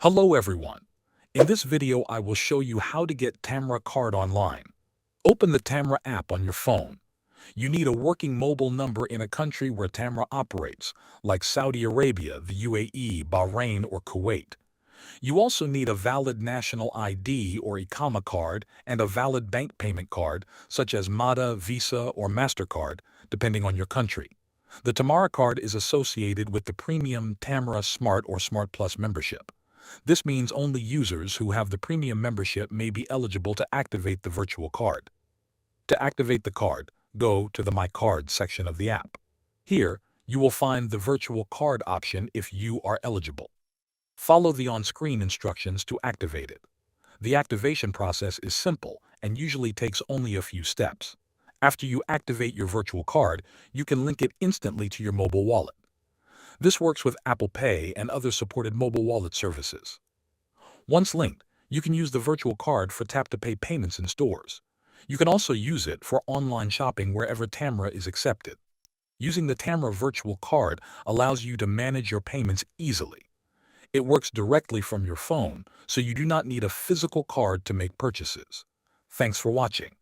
Hello everyone. In this video I will show you how to get Tamara Card online. Open the Tamara app on your phone. You need a working mobile number in a country where Tamara operates, like Saudi Arabia, the UAE, Bahrain, or Kuwait. You also need a valid national ID or Iqama card and a valid bank payment card, such as Mada, Visa, or MasterCard, depending on your country. The Tamara Card is associated with the premium Tamara Smart or Smart Plus membership. This means only users who have the premium membership may be eligible to activate the virtual card. To activate the card, go to the My Card section of the app. Here, you will find the virtual card option if you are eligible. Follow the on-screen instructions to activate it. The activation process is simple and usually takes only a few steps. After you activate your virtual card, you can link it instantly to your mobile wallet. This works with Apple Pay and other supported mobile wallet services. Once linked, you can use the virtual card for tap-to-pay payments in stores. You can also use it for online shopping wherever Tamara is accepted. Using the Tamara virtual card allows you to manage your payments easily. It works directly from your phone, so you do not need a physical card to make purchases. Thanks for watching.